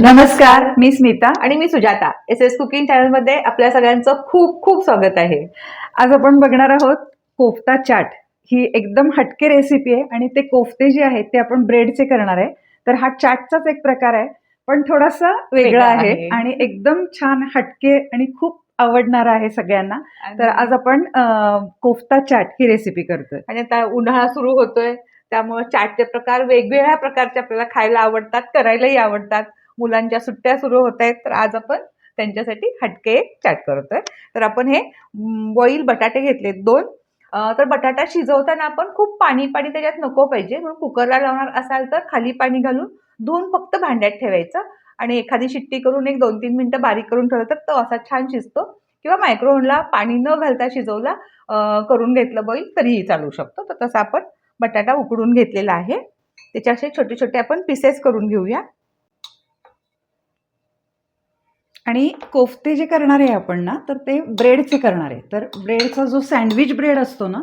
नमस्कार, मी स्मिता आणि मी Sujata. S cooking चॅनलमध्ये आपल्या सगळ्यांचं खूप खूप स्वागत आहे. आज आपण बघणार आहोत कोफ्ता चाट. ही एकदम हटके रेसिपी आहे आणि ते कोफ्ते जे आहेत ते आपण ब्रेडचे करणार आहे. तर हा चाटचाच एक प्रकार आहे, पण थोडासा वेगळा आहे आणि एकदम छान हटके आणि खूप आवडणारा आहे सगळ्यांना. तर आज आपण कोफ्ता चाट ही रेसिपी करतोय. आणि आता उन्हाळा सुरू होतोय, त्यामुळे चाटचे प्रकार वेगवेगळ्या प्रकारचे आपल्याला खायला आवडतात, करायलाही आवडतात. मुलांच्या सुट्ट्या सुरू होत आहेत, तर आज आपण त्यांच्यासाठी हटके चाट करतोय. तर आपण हे बॉईल बटाटे घेतलेत 2. तर बटाटा शिजवताना आपण खूप पाणी त्याच्यात नको पाहिजे, म्हणून कुकरला लावणार असाल तर खाली पाणी घालून धुवून फक्त भांड्यात ठेवायचं आणि एखादी शिट्टी करून एक 2-3 मिनिटं बारीक करून ठेवलं तर तो असा छान शिजतो. किंवा मायक्रोवेव्हला पाणी न घालता शिजवला करून घेतलं बॉईल तरीही चालू शकतो. तर तसं आपण बटाटा उकडून घेतलेला आहे. त्याचे असे छोटे छोटे आपण पीसेस करून घेऊया. आणि कोफ्ते जे करणार आहे आपण ना, तर ते ब्रेडचे करणार आहे. तर ब्रेडचा जो सँडविच ब्रेड असतो ना,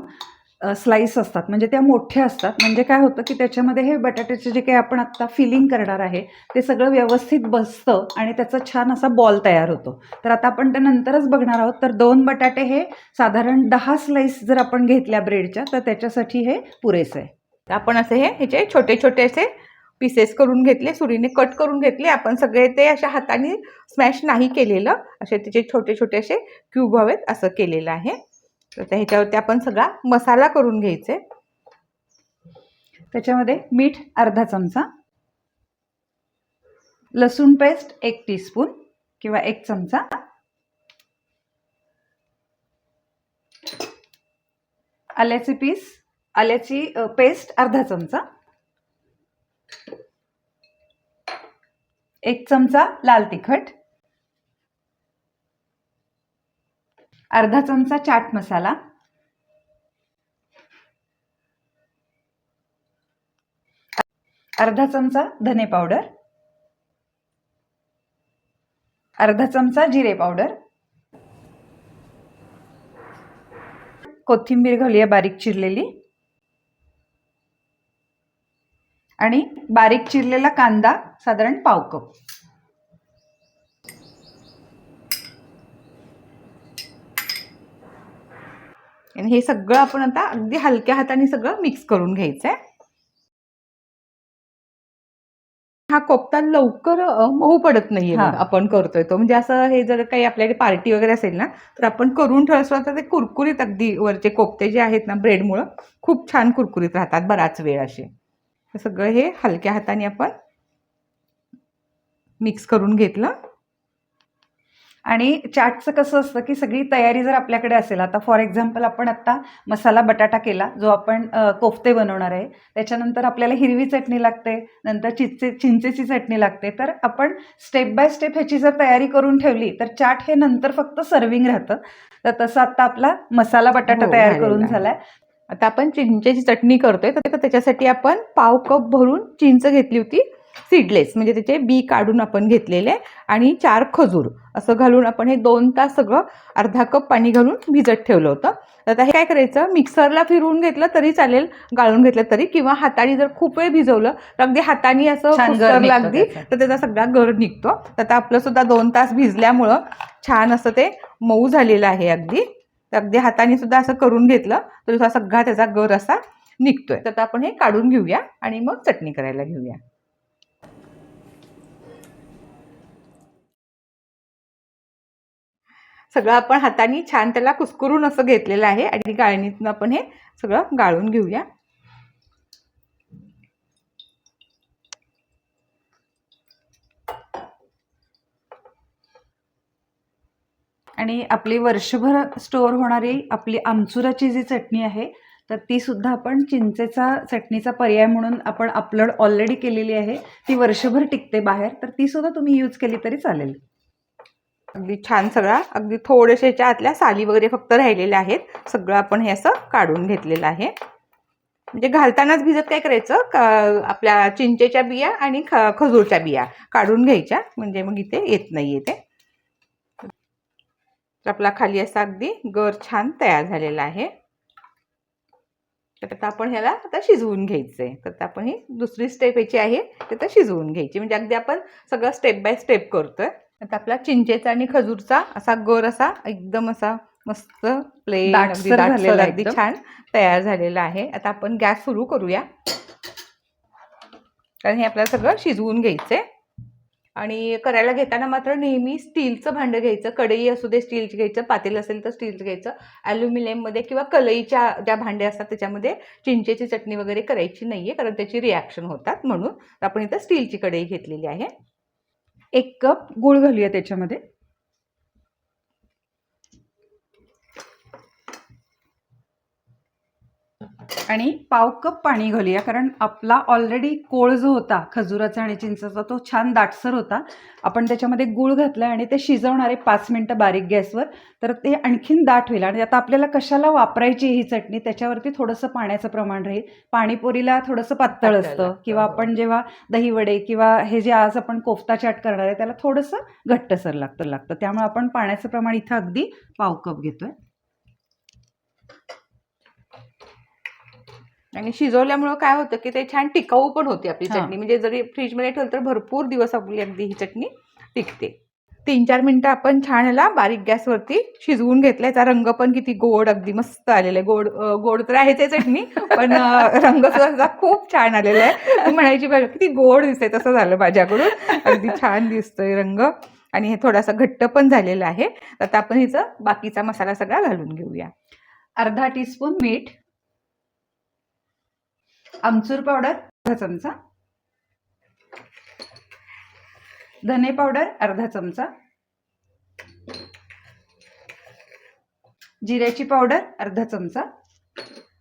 स्लाईस असतात म्हणजे त्या मोठ्या असतात. म्हणजे काय होतं की त्याच्यामध्ये हे बटाट्याचे जे काही आपण आत्ता फिलिंग करणार आहे ते सगळं व्यवस्थित बसतं आणि त्याचा छान असा बॉल तयार होतो. तर आता आपण ते नंतरच बघणार आहोत. तर 2 बटाटे हे साधारण 10 स्लाईस जर आपण घेतल्या ब्रेडच्या तर त्याच्यासाठी हे पुरेसं आहे. तर आपण असे ह्याचे छोटे छोटे असे पीसेस करून घेतले, सुरीने कट करून घेतले. आपण सगळे ते अशा हाताने स्मॅश नाही केलेलं, असे त्याचे छोटे छोटे असे क्यूब हवेत असं केलेलं आहे. तर ह्याच्यावरती आपण सगळा मसाला करून घ्यायचे. त्याच्यामध्ये मीठ अर्धा चमचा, लसूण पेस्ट 1 टीस्पून किंवा 1 चमचा, आल्याची पेस्ट अर्धा चमचा, 1 चमचा लाल तिखट, अर्धा चमचा चाट मसाला, अर्धा चमचा धने पावडर, अर्धा चमचा जिरे पावडर, कोथिंबीर घालूया बारीक चिरलेली आणि बारीक चिरलेला कांदा साधारण पाव कप. आणि हे सगळं आपण आता अगदी हलक्या हाताने सगळं मिक्स करून घ्यायचंय. हा कोफ्ता लवकर मऊ पडत नाहीये बघ, आपण करतोय तो. म्हणजे असं हे जर काही आपल्याकडे पार्टी वगैरे असेल ना, तर आपण करून ठेवलं तर ते कुरकुरीत अगदी वरचे कोफ्ते जे आहेत ना ब्रेडमुळं खूप छान कुरकुरीत राहतात बराच वेळ असे. सगळं हे हलक्या हाताने आपण मिक्स करून घेतलं. आणि चाटचं कसं असतं की सगळी तयारी जर आपल्याकडे असेल, आता फॉर एक्झाम्पल आपण आत्ता मसाला बटाटा केला जो आपण कोफ्ते बनवणार आहे, त्याच्यानंतर आपल्याला हिरवी चटणी लागते, नंतर चिंचेची चटणी लागते. तर आपण स्टेप बाय स्टेप ह्याची जर तयारी करून ठेवली तर चाट हे नंतर फक्त सर्विंग राहतं. तर तसं आत्ता आपला मसाला बटाटा तयार करून झालाय. आता आपण चिंचेची चटणी करतोय, तर त्याच्यासाठी आपण पाव कप भरून चिंच घेतली होती, सीडलेस म्हणजे त्याचे बी काढून आपण घेतलेले, आणि 4 खजूर असं घालून आपण हे 2 तास सगळं अर्धा कप पाणी घालून भिजत ठेवलं होतं. तर आता हे काय करायचं, मिक्सरला फिरवून घेतलं तरी चालेल, गाळून घेतलं तरी, किंवा हाताने जर खूप वेळ भिजवलं तर अगदी हाताने असं कुस्करला अगदी तर त्याचा सगळा गर निघतो. तर आता आपलं सुद्धा 2 तास भिजल्यामुळं छान असं ते मऊ झालेलं आहे अगदी. तर अगदी हाताने सुद्धा असं करून घेतलं तर सगळा त्याचा गर असा निघतोय. तर आता आपण हे काढून घेऊया आणि मग चटणी करायला घेऊया. सगळं आपण हाताने छान त्याला कुस्करून असं घेतलेलं आहे आणि गाळणीतून आपण हे सगळं गाळून घेऊया. आणि आपली वर्षभर स्टोअर होणारी आपली आमचुराची जी चटणी आहे तर ती सुद्धा आपण चिंचेचा चटणीचा पर्याय म्हणून आपण अपलोड ऑलरेडी केलेली आहे. ती वर्षभर टिकते बाहेर, तर ती सुद्धा तुम्ही यूज केली तरी चालेल. अगदी छान सगळा, अगदी थोडेसे ह्याच्या आतल्या साली वगैरे फक्त राहिलेल्या आहेत, सगळं आपण हे असं काढून घेतलेलं आहे. म्हणजे घालतानाच भिजत काय करायचं, आपल्या चिंचेच्या बिया आणि खजूरच्या बिया काढून घ्यायच्या, म्हणजे मग इथे येत नाही ते. आपला खाली असा अगदी गर छान तयार झालेला आहे. तर आता आपण ह्याला आता शिजवून घ्यायचंय. तर आता आपण ही दुसरी स्टेप याची आहे ते तर शिजवून घ्यायची. म्हणजे अगदी आपण सगळं स्टेप बाय स्टेप करतोय. आता आपला चिंचेचा आणि खजूरचा असा गर असा एकदम असा मस्त प्लेन अगदी दाटसर दाटसर झालेला अगदी एकदम. छान तयार झालेला आहे. आता आपण गॅस सुरू करूया, कारण हे आपल्याला सगळं शिजवून घ्यायचंय. आणि करायला घेताना मात्र नेहमी स्टीलचं भांडं घ्यायचं. कढई असू दे स्टीलची घ्यायचं, पातेलं असेल तर स्टीलचं घ्यायचं. ॲल्युमिनियममध्ये किंवा कलईच्या ज्या भांड्या असतात त्याच्यामध्ये चिंचेची चटणी वगैरे करायची नाहीये, कारण त्याची रिॲक्शन होतात. म्हणून आपण इथं स्टीलची कढई घेतलेली आहे. 1 कप गूळ घालूया त्याच्यामध्ये. आणि पाव कप पाणी घालूया, कारण आपला ऑलरेडी कोळ जो होता खजुराचा आणि चिंचेचा तो छान दाटसर होता. आपण त्याच्यामध्ये गूळ घातला आणि ते शिजवणार आहे 5 मिनिटं बारीक गॅसवर. तर ते आणखीन दाट होईल. आणि आता आपल्याला कशाला वापरायची ही चटणी त्याच्यावरती थोडंसं पाण्याचं प्रमाण राहील. पाणीपुरीला थोडंसं पातळ असतं, किंवा आपण जेव्हा दहीवडे किंवा हे जे आज आपण कोफ्ता चाट करणार आहे त्याला थोडंसं घट्टसर लागतं. त्यामुळे आपण पाण्याचं प्रमाण इथं अगदी पाव कप घेतोय. आणि शिजवल्यामुळं काय होतं की ते छान टिकाऊ पण होते आपली हां. चटणी. म्हणजे जरी फ्रीजमध्ये ठेवलं तर भरपूर दिवस आपली अगदी ही चटणी टिकते. 3-4 मिनिटं आपण छान ह्याला बारीक गॅसवरती शिजवून घेतलं. याचा रंग पण किती गोड अगदी मस्त आलेला आहे. गोड तर आहेच आहे चटणी, पण रंग सुद्धा खूप छान आलेला आहे. ती म्हणायची बघा किती गोड दिसते, तसं झालं माझ्याकडून. अगदी छान दिसतोय रंग. आणि हे थोडासा घट्ट पण झालेला आहे. आता आपण हिचं बाकीचा मसाला सगळा घालून घेऊया. अर्धा टीस्पून मीठ, आमचूर पावडर अर्धा चमचा, धने पावडर अर्धा चमचा, जिऱ्याची पावडर अर्धा चमचा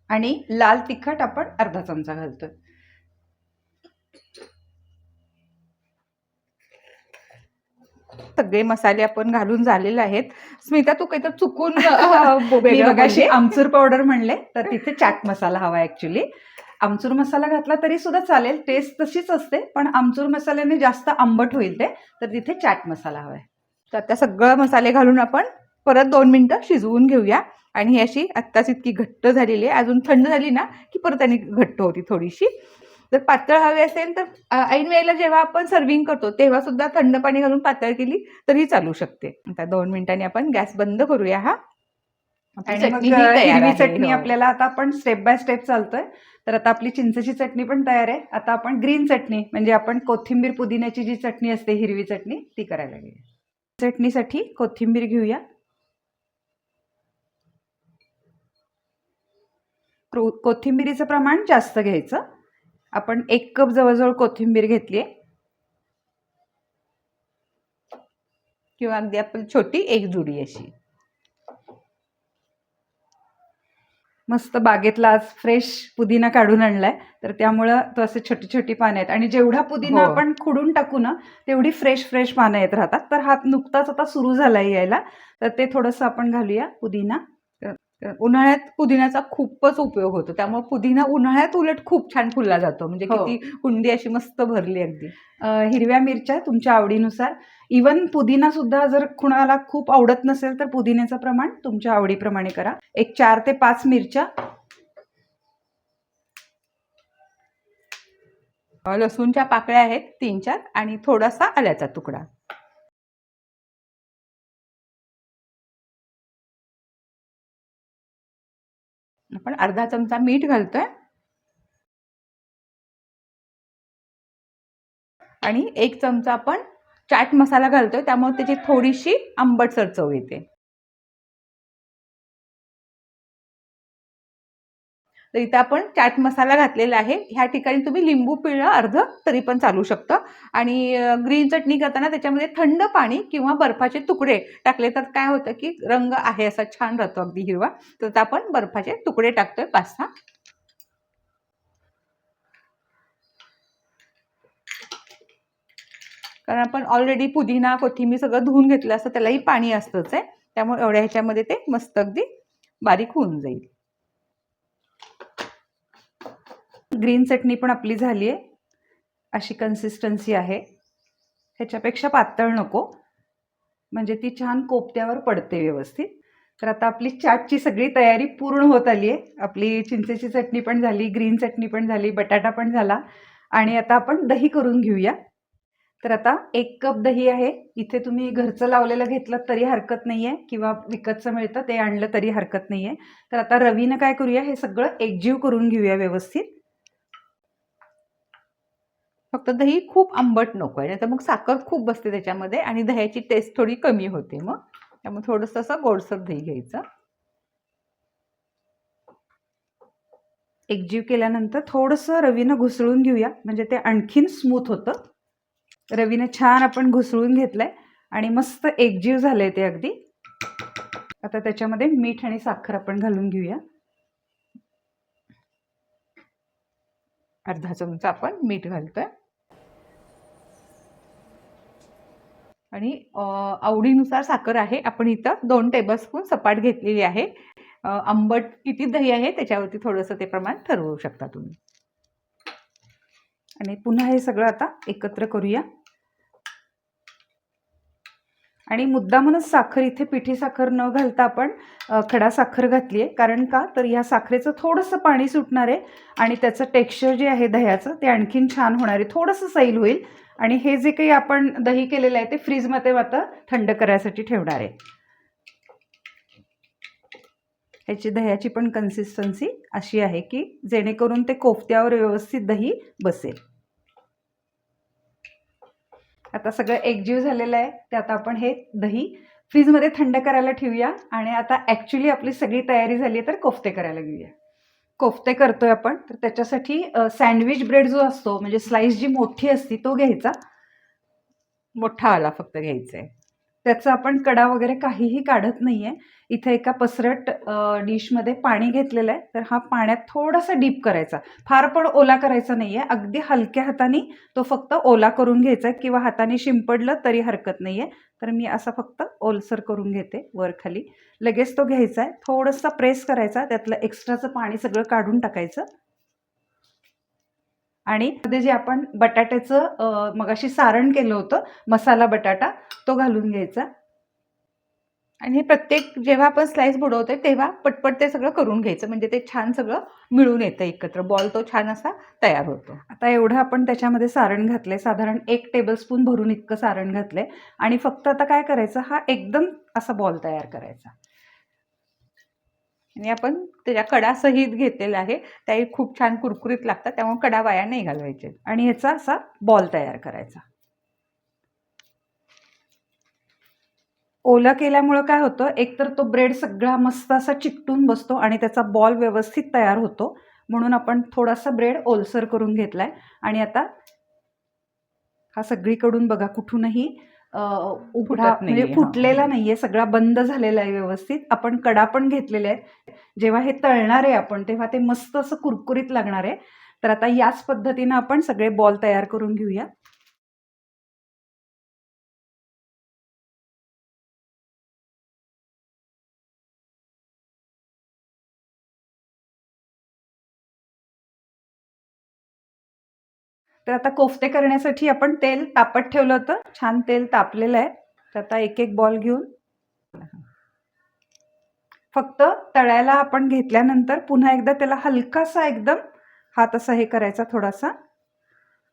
आणि लाल तिखट आपण अर्धा चमचा घालतोय. सगळे मसाले आपण घालून झालेले आहेत. स्मिता तू काहीतरी चुकून मी मगाशी आमचूर पावडर म्हणले, तर तिथे चाट मसाला हवा ऍक्च्युली. आमचूर मसाला घातला तरी सुद्धा चालेल, टेस्ट तशीच असते, पण आमचूर मसाल्याने जास्त आंबट होईल ते, तर तिथे चाट मसाला हवाय. तर आता सगळं मसाले घालून आपण परत 2 मिनिटं शिजवून घेऊया. आणि ही अशी आत्ताच इतकी घट्ट झालेली आहे. अजून थंड झाली ना की परत आणि घट्ट होती थोडीशी. जर पातळ हवी असेल तर ऐन वेळेला जेव्हा आपण सर्व्हिंग करतो तेव्हा सुद्धा थंड पाणी घालून पातळ केली तरी चालू शकते. आता 2 मिनिटांनी आपण गॅस बंद करूया. आणि मग हिरवी चटणी आपल्याला आता आपण स्टेप बाय स्टेप चालतोय. तर आता आपली चिंचेची चटणी पण तयार आहे. आता आपण ग्रीन चटणी म्हणजे आपण कोथिंबीर पुदिन्याची जी चटणी असते हिरवी चटणी ती करायला घेऊया. चटणीसाठी कोथिंबीर घेऊया. कोथिंबीरीचं प्रमाण जास्त घ्यायचं. आपण 1 कप जवळजवळ कोथिंबीर घेतली आहे, किंवा अगदी आपली छोटी एक जुडी अशी. मस्त बागेतला आज फ्रेश पुदिना काढून आणलाय, तर त्यामुळं तो असे छोटी छोटी पानं आहेत. आणि जेवढा पुदिना आपण खुडून टाकू ना तेवढी फ्रेश फ्रेश पानं येत राहतात. तर हा नुकताच आता सुरू झालाय यायला, तर ते थोडंसं आपण घालूया पुदिना. उन्हाळ्यात पुदिन्याचा खूपच उपयोग होतो, त्यामुळे पुदिना उन्हाळ्यात उलट खूप छान फुलला जातो. म्हणजे किती कुंडी अशी मस्त भरली अगदी. हिरव्या मिरच्या तुमच्या आवडीनुसार. इवन पुदिना सुद्धा जर कुणाला खूप आवडत नसेल तर पुदिन्याचं प्रमाण तुमच्या आवडीप्रमाणे करा. एक 4 ते 5 मिरच्या, लसूणच्या पाकळ्या आहेत 3-4 आणि थोडासा आल्याचा तुकडा. आपण अर्धा चमचा मीठ घालतोय आणि 1 चमचा आपण चाट मसाला घालतोय, त्यामुळे त्याची थोडीशी आंबटसर चव येते. तर इथं आपण चाट मसाला घातलेला आहे. ह्या ठिकाणी तुम्ही लिंबू पिळलं अर्धं तरी पण चालू शकतं. आणि ग्रीन चटणी करताना त्याच्यामध्ये थंड पाणी किंवा बर्फाचे तुकडे टाकले तर काय होतं की रंग आहे असा छान राहतो अगदी हिरवा. तर आपण बर्फाचे तुकडे टाकतोय 5-6. कारण आपण ऑलरेडी पुदिना कोथिंबीर सगळं धुवून घेतलं असतं, त्यालाही पाणी असतंच आहे. त्यामुळे एवढ्या ह्याच्यामध्ये ते मस्त अगदी बारीक होऊन जाईल. ग्रीन चटणी पण आपली झाली आहे. अशी कन्सिस्टन्सी आहे, ह्याच्यापेक्षा पातळ नको, म्हणजे ती छान कोफ्त्यावर पडते व्यवस्थित. तर आता आपली चाटची सगळी तयारी पूर्ण होत आली आहे. आपली चिंचेची चटणी पण झाली, ग्रीन चटणी पण झाली, बटाटा पण झाला आणि आता आपण दही करून घेऊया. तर आता 1 कप दही आहे. इथे तुम्ही घरचं लावलेलं घेतलं तरी हरकत नाही आहे किंवा विकतचं मिळतं ते आणलं तरी हरकत नाही आहे. तर आता रवीनं काय करूया, हे सगळं एकजीव करून घेऊया व्यवस्थित. फक्त दही खूप आंबट नको आहे, नाहीतर मग साखर खूप बसते त्याच्यामध्ये आणि दह्याची टेस्ट थोडी कमी होते मग. त्यामुळे थोडंसं असं गोडसर दही घ्यायचं. एकजीव केल्यानंतर थोडंसं रवीनं घुसळून घेऊया, म्हणजे ते आणखीन स्मूथ होतं. रवीनं छान आपण घुसळून घेतलंय आणि मस्त एकजीव झालंय ते अगदी. आता त्याच्यामध्ये मीठ आणि साखर आपण घालून घेऊया. अर्धा चमचा आपण मीठ घालतोय आणि आवडीनुसार साखर आहे. आपण इथं 2 टेबलस्पून सपाट घेतलेली आहे. आंबट किती दही आहे त्याच्यावरती थोडंसं ते प्रमाण ठरवू शकता तुम्ही. आणि पुन्हा हे सगळं आता एकत्र करूया. आणि मुद्दामूनच साखर इथे पिठी साखर न घालता आपण खडा साखर घातली आहे. कारण का, तर या साखरेचं थोडंसं पाणी सुटणार आहे आणि त्याचं टेक्स्चर जे आहे दह्याचं ते आणखीन छान होणार आहे, थोडंसं सैल होईल. आणि हे जे काही आपण दही केलेलं आहे ते फ्रीजमध्ये आता थंड करायसाठी ठेवणार आहे. ह्याची दह्याची पण कन्सिस्टन्सी अशी आहे की जेणेकरून ते कोफ्त्यावर व्यवस्थित दही बसेल. आता सगळं एकजीव झालेलं आहे. ते आता आपण हे दही फ्रीजमध्ये थंड करायला ठेवूया आणि आता ॲक्च्युली आपली सगळी तयारी झाली आहे, तर कोफ्ते करायला घेऊया. कोफ्ते करतोय आपण, तर त्याच्यासाठी सँडविच ब्रेड जो असतो, म्हणजे स्लाइस जी मोठी असती तो घ्यायचा. मोठावाला फक्त घ्यायचा आहे. त्याचा आपण कडा वगैरे काहीही काढत नाहीये. इथे एका पसरट डिशमध्ये पाणी घेतलेलं आहे. तर हा पाण्यात थोडासा डीप करायचा, फार पण ओला करायचा नाहीये. अगदी हलक्या हाताने तो फक्त ओला करून घ्यायचा किंवा हाताने शिंपडलं तरी हरकत नाहीये. तर मी असा फक्त ओलसर करून घेते वर खाली. लगेच तो घ्यायचा आहे, थोडंसं प्रेस करायचा, त्यातलं एक्स्ट्राचं पाणी सगळं काढून टाकायचं आणि मध्ये जे आपण बटाट्याचं मगाशी सारण केलं होतं, मसाला बटाटा, तो घालून घ्यायचा. आणि हे प्रत्येक जेव्हा आपण स्लाइस बुडवतोय तेव्हा पटपट ते सगळं करून घ्यायचं, म्हणजे ते छान सगळं मिळून येतं एकत्र. बॉल तो छान असा तयार होतो. आता एवढं आपण त्याच्यामध्ये सारण घातलंय, साधारण 1 टेबलस्पून भरून इतकं सारण घातलंय आणि फक्त आता काय करायचं, हा एकदम असा बॉल तयार करायचा. आणि आपण त्याच्या कडा सहित घेतलेला आहे, त्याही खूप छान कुरकुरीत लागतात, त्यामुळे कडा वाया नाही घालवायचे. आणि ह्याचा असा बॉल तयार करायचा. ओला केल्यामुळं काय होतं, एकतर तो ब्रेड सगळा मस्त असा चिकटून बसतो आणि त्याचा बॉल व्यवस्थित तयार होतो. म्हणून आपण थोडासा ब्रेड ओलसर करून घेतलाय आणि आता हा सगळीकडून बघा कुठूनही उघडा फुटत म्हणजे नाहीये. फुटलेला नाहीये, सगळा बंद झालेला आहे व्यवस्थित. आपण कडा पण घेतलेले आहेत. जेव्हा हे तळणार आहे आपण, तेव्हा ते मस्त असं कुरकुरीत लागणार आहे. तर आता याच पद्धतीनं आपण सगळे बॉल तयार करून घेऊया. तर आता कोफ्ते करण्यासाठी आपण तेल तापत ठेवलं होतं, छान तेल तापलेलं आहे. तर आता एक एक बॉल घेऊन फक्त तळायला आपण घेतल्यानंतर पुन्हा एकदा त्याला हलकासा एकदम हात असा हे करायचा थोडासा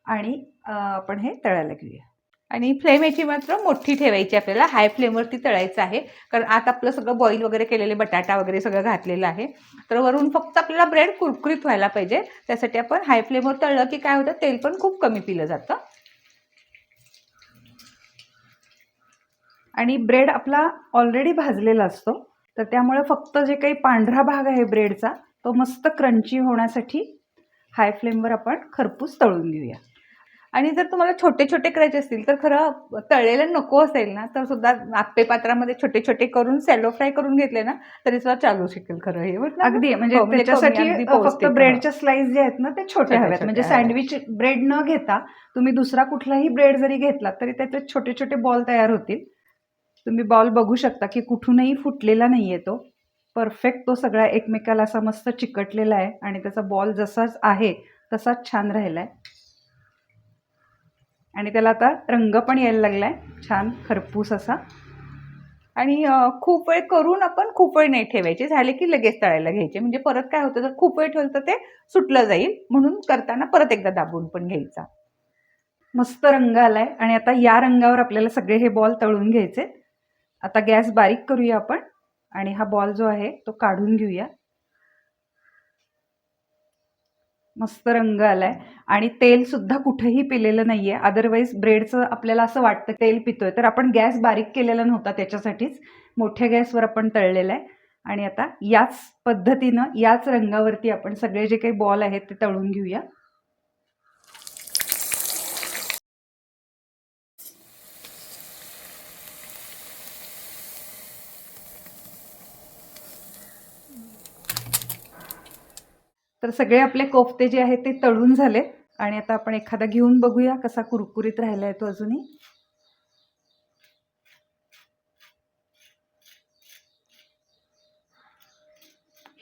आणि आपण हे तळायला घेऊया. आणि फ्लेम याची मात्र मोठी ठेवायची, आपल्याला हाय फ्लेमवरती तळायचं आहे. कारण आता आपलं सगळं बॉईल वगैरे केलेले बटाटा वगैरे सगळं घातलेलं आहे, तर वरून फक्त आपल्याला ब्रेड कुरकुरीत व्हायला पाहिजे. त्यासाठी आपण हाय फ्लेमवर तळलं की काय होतं, तेल पण खूप कमी पिलं जातं. आणि ब्रेड आपला ऑलरेडी भाजलेला असतो, तर त्यामुळे फक्त जे काही पांढरा भाग आहे ब्रेडचा, तो मस्त क्रंची होण्यासाठी हाय फ्लेमवर आपण खरपूस तळून घेऊया. आणि जर तुम्हाला छोटे छोटे करायचे असतील, तर खरं तळलेलं नको असेल ना, तर सुद्धा आप्पे पात्रामध्ये छोटे छोटे करून सॅलो फ्राय करून घेतले ना, तरी सुद्धा चालू शकेल. खरं हे म्हटलं अगदी म्हणजे हो, म्हणजे त्याच्यासाठी अगदी फक्त पौष्टिक. ब्रेडच्या स्लाइस जे आहेत ना ते छोटे हव्यात. म्हणजे सँडविच ब्रेड न घेता तुम्ही दुसरा कुठलाही ब्रेड जरी घेतला तरी त्याचे छोटे छोटे बॉल तयार होतील. तुम्ही बॉल बघू शकता की कुठूनही फुटलेला नाहीये, तो परफेक्ट, तो सगळा एकमेकाला असा मस्त चिकटलेला आहे आणि त्याचा बॉल जसाच आहे तसाच छान राहिलाय. आणि त्याला आता रंग पण यायला लागलाय छान खरपूस असा. आणि खूप वेळ करून आपण खूप वेळ नाही ठेवायचे, झाले की लगेच तळायला घ्यायचे. म्हणजे परत काय होतं, जर खूप वेळ ठेवलं तर ते सुटलं जाईल, म्हणून करताना परत एकदा दाबून पण घ्यायचा. मस्त रंग आलाय आणि आता या रंगावर आपल्याला सगळे हे बॉल तळून घ्यायचे. आता गॅस बारीक करूया आपण आणि हा बॉल जो आहे तो काढून घेऊया. मस्त रंग आलाय आणि तेल सुद्धा कुठेही पिलेलं नाहीये. अदरवाईज ब्रेडचं आपल्याला असं वाटतं तेल पितोय, तर आपण गॅस बारीक केलेला नव्हता, त्याच्यासाठीच मोठ्या गॅसवर आपण तळलेलं आहे. आणि आता याच पद्धतीनं याच रंगावरती आपण सगळे जे काही बॉल आहेत ते तळून घेऊया. तर सगळे आपले कोफ्ते जे आहेत ते तळून झाले आणि आता आपण एखादा घेऊन बघूया कसा कुरकुरीत राहिलाय तो अजूनही.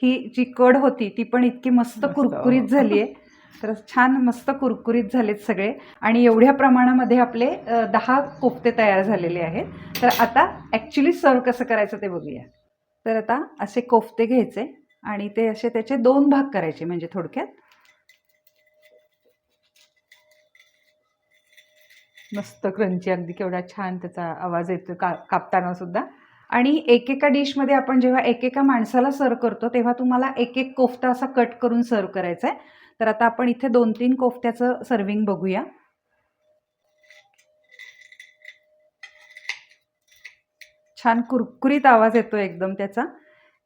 ही जी कड होती ती पण इतकी मस्त कुरकुरीत झाली आहे. तर छान मस्त कुरकुरीत झालेत सगळे आणि एवढ्या प्रमाणामध्ये आपले 10 कोफ्ते तयार झालेले आहेत. तर आता ॲक्च्युली सर्व कसं करायचं ते बघूया. तर आता असे कोफ्ते घ्यायचे आणि ते असे त्याचे 2 भाग करायचे. म्हणजे थोडक्यात मस्त क्रंची, अगदी केवढा छान त्याचा आवाज येतो कापताना सुद्धा. आणि एकेका डिशमध्ये आपण जेव्हा एकेका माणसाला सर्व करतो तेव्हा तुम्हाला एक एक कोफ्ता असा कट करून सर्व करायचा आहे. तर आता आपण इथे 2-3 कोफ्त्याचं सर्विंग बघूया. छान कुरकुरीत आवाज येतो एकदम त्याचा.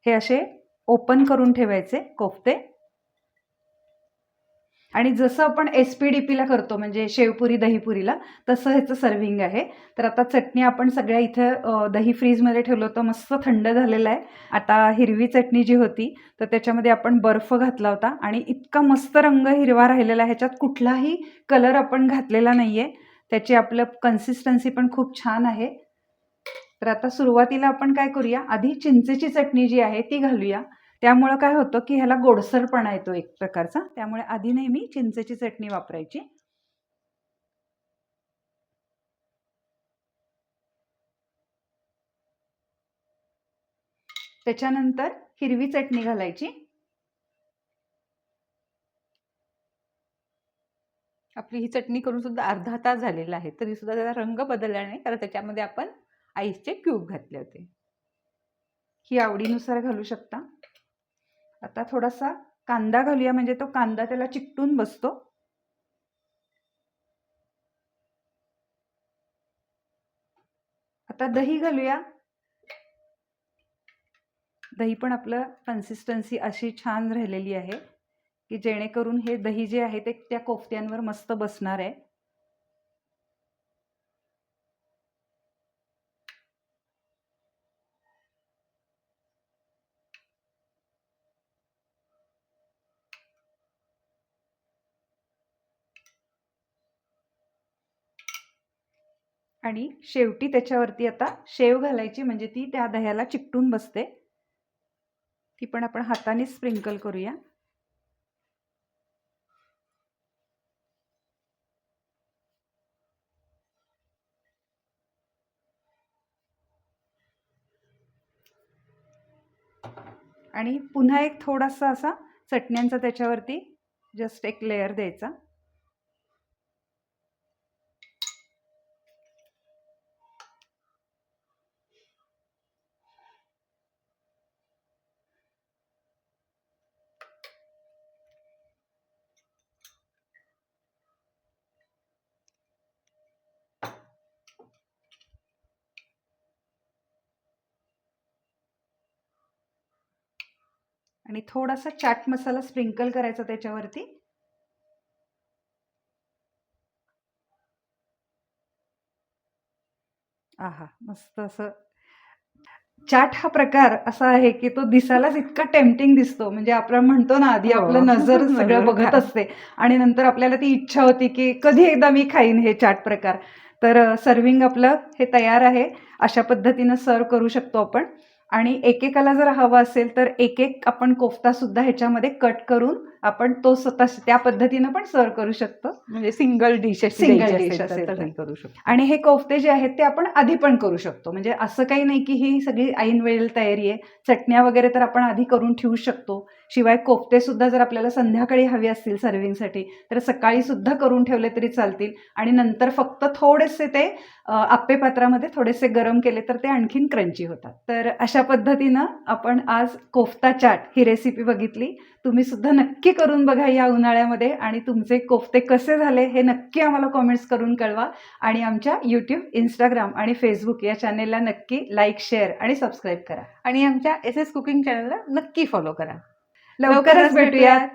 हे असे ओपन करून ठेवायचे कोफ्ते आणि जसं आपण SPDPला करतो म्हणजे शेवपुरी दहीपुरीला, तसं ह्याचं सर्विंग आहे. तर आता चटणी आपण सगळ्या इथं दही फ्रीजमध्ये ठेवलं होतं, मस्त थंड झालेलं आहे. आता हिरवी चटणी जी होती तर त्याच्यामध्ये आपण बर्फ घातला होता आणि इतका मस्त रंग हिरवा राहिलेला आहे. ह्याच्यात कुठलाही कलर आपण घातलेला नाही आहे. त्याची आपलं कन्सिस्टन्सी पण खूप छान आहे. तर आता सुरुवातीला आपण काय करूया, आधी चिंचेची चटणी जी आहे ती घालूया. त्यामुळं काय होतं की ह्याला गोडसरपणा येतो एक प्रकारचा. त्यामुळे आधी नेहमी चिंचेची चटणी वापरायची. त्याच्यानंतर हिरवी चटणी घालायची. आपली ही चटणी करून सुद्धा अर्धा तास झालेला आहे, तरी सुद्धा त्याचा रंग बदलला नाही, कारण त्याच्यामध्ये आपण आईसचे क्यूब घातले होते. ही आवडीनुसार घालू शकता. आता थोडासा कांदा घालूया, म्हणजे तो कांदा त्याला चिकटून बसतो. आता दही घालूया. दही पण आपलं कन्सिस्टन्सी अशी छान राहिलेली आहे की जेणेकरून हे दही जे आहे ते त्या कोफ्त्यांवर मस्त बसणार आहे. आणि शेवटी त्याच्यावरती आता शेव घालायची, म्हणजे ती त्या दह्याला चिकटून बसते. ती पण आपण हाताने स्प्रिंकल करूया. आणि पुन्हा एक थोडासा असा चटण्यांचा त्याच्यावरती जस्ट एक लेयर द्यायचा. आणि थोडासा चाट मसाला स्प्रिंकल करायचा त्याच्यावरती. आहा, मस्त असं. चाट हा प्रकार असा आहे की तो दिसायलाच इतका टेम्पटिंग दिसतो. म्हणजे आपण म्हणतो ना, आधी आपलं नजर सगळं बघत असते आणि नंतर आपल्याला ती इच्छा होती की कधी एकदा मी खाईन हे चाट प्रकार. तर सर्विंग आपलं हे तयार आहे. अशा पद्धतीनं सर्व करू शकतो आपण. आणि एकेकाला जर हवं असेल तर एक एक आपण कोफ्ता सुद्धा ह्याच्यामध्ये कट करून आपण तो स्वतः त्या पद्धतीनं पण सर्व करू शकतो. म्हणजे सिंगल डिश Single dish असेल तर. करू शकतो. आणि हे कोफ्ते जे आहेत ते आपण आधी पण करू शकतो. म्हणजे असं काही नाही की ही सगळी ऐन वेळेला तयारी आहे. चटण्या वगैरे तर आपण आधी करून ठेवू शकतो. शिवाय कोफ्ते सुद्धा जर आपल्याला संध्याकाळी हवे असतील सर्विंगसाठी तर सकाळी सुद्धा करून ठेवले तरी चालतील आणि नंतर फक्त थोडेसे ते आप्पे पात्रामध्ये थोडेसे गरम केले तर ते आणखीन क्रंची होतात. तर अशा पद्धतीनं आपण आज कोफ्ता चाट ही रेसिपी बघितली. तुम्ही सुद्धा नक्की करून बघा या उन्हाळ्यामध्ये आणि तुमचे कोफ्ते कसे झाले हे नक्की आम्हाला कॉमेंट्स करून कळवा. आणि आमच्या यूट्यूब, इंस्टाग्राम आणि फेसबुक या चॅनेलला नक्की लाईक, शेअर आणि सबस्क्राईब करा. आणि आमच्या SS कुकिंग चॅनलला नक्की फॉलो करा. लवकरच भेटूयात.